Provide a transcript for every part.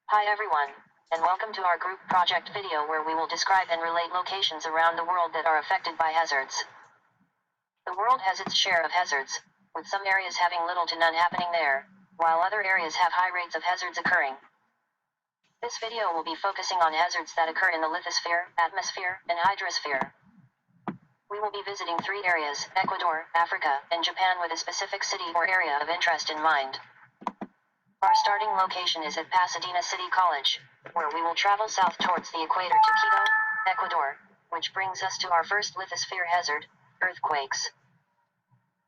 Hi everyone, and welcome to our group project video where we will describe and relate locations around the world that are affected by hazards. The world has its share of hazards, with some areas having little to none happening there, while other areas have high rates of hazards occurring. This video will be focusing on hazards that occur in the lithosphere, atmosphere, and hydrosphere. We will be visiting 3 areas, Ecuador, Africa, and Japan, with a specific city or area of interest in mind. Our starting location is at Pasadena City College, where we will travel south towards the equator to Quito, Ecuador, which brings us to our first lithosphere hazard, earthquakes.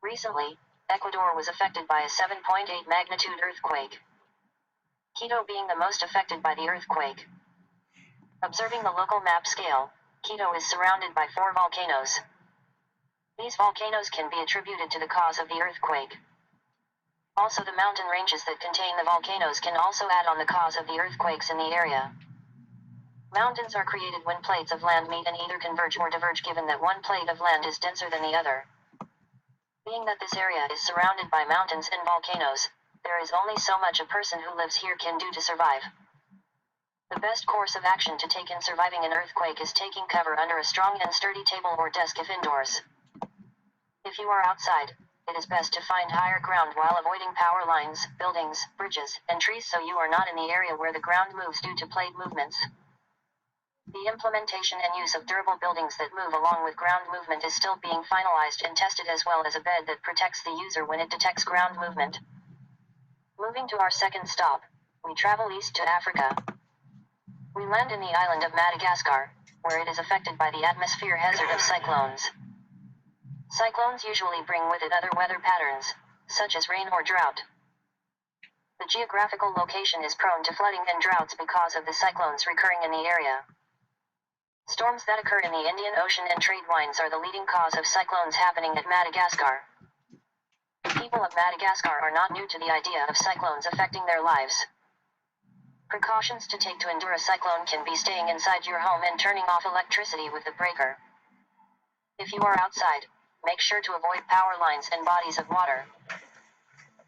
Recently, Ecuador was affected by a 7.8 magnitude earthquake, Quito being the most affected by the earthquake. Observing the local map scale, Quito is surrounded by 4 volcanoes. These volcanoes can be attributed to the cause of the earthquake. Also, the mountain ranges that contain the volcanoes can also add on the cause of the earthquakes in the area. Mountains are created when plates of land meet and either converge or diverge, given that one plate of land is denser than the other. Being that this area is surrounded by mountains and volcanoes, there is only so much a person who lives here can do to survive. The best course of action to take in surviving an earthquake is taking cover under a strong and sturdy table or desk if indoors. If you are outside, it is best to find higher ground while avoiding power lines, buildings, bridges, and trees, so you are not in the area where the ground moves due to plate movements. The implementation and use of durable buildings that move along with ground movement is still being finalized and tested, as well as a bed that protects the user when it detects ground movement. Moving to our second stop, we travel east to Africa. We land in the island of Madagascar, where it is affected by the atmosphere hazard of cyclones. Cyclones usually bring with it other weather patterns, such as rain or drought. The geographical location is prone to flooding and droughts because of the cyclones recurring in the area. Storms that occur in the Indian Ocean and trade winds are the leading cause of cyclones happening at Madagascar. The people of Madagascar are not new to the idea of cyclones affecting their lives. Precautions to take to endure a cyclone can be staying inside your home and turning off electricity with the breaker. If you are outside, make sure to avoid power lines and bodies of water.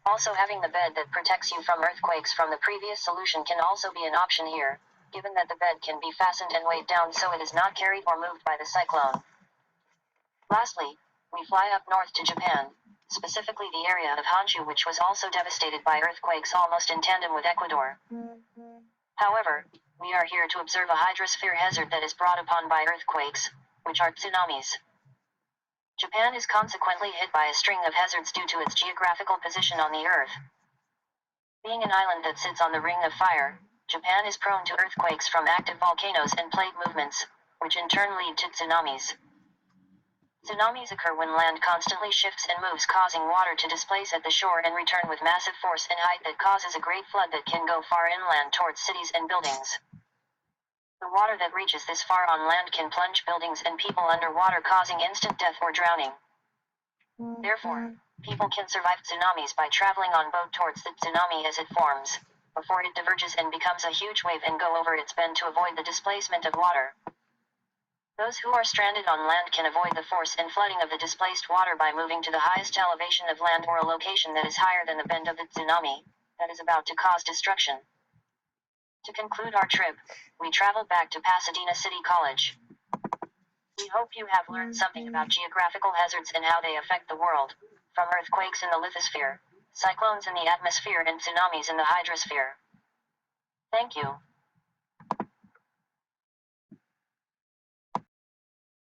Also, having the bed that protects you from earthquakes from the previous solution can also be an option here, given that the bed can be fastened and weighed down so it is not carried or moved by the cyclone. Lastly, we fly up north to Japan, specifically the area of Honshu, which was also devastated by earthquakes almost in tandem with Ecuador. However, we are here to observe a hydrosphere hazard that is brought upon by earthquakes, which are tsunamis. Japan is consequently hit by a string of hazards due to its geographical position on the Earth. Being an island that sits on the Ring of Fire, Japan is prone to earthquakes from active volcanoes and plate movements, which in turn lead to tsunamis. Tsunamis occur when land constantly shifts and moves, causing water to displace at the shore and return with massive force and height that causes a great flood that can go far inland towards cities and buildings. The water that reaches this far on land can plunge buildings and people underwater, causing instant death or drowning. Therefore, people can survive tsunamis by traveling on boat towards the tsunami as it forms, before it diverges and becomes a huge wave, and go over its bend to avoid the displacement of water. Those who are stranded on land can avoid the force and flooding of the displaced water by moving to the highest elevation of land or a location that is higher than the bend of the tsunami that is about to cause destruction. To conclude our trip, we traveled back to Pasadena City College. We hope you have learned something about geographical hazards and how they affect the world, from earthquakes in the lithosphere, cyclones in the atmosphere, and tsunamis in the hydrosphere. Thank you.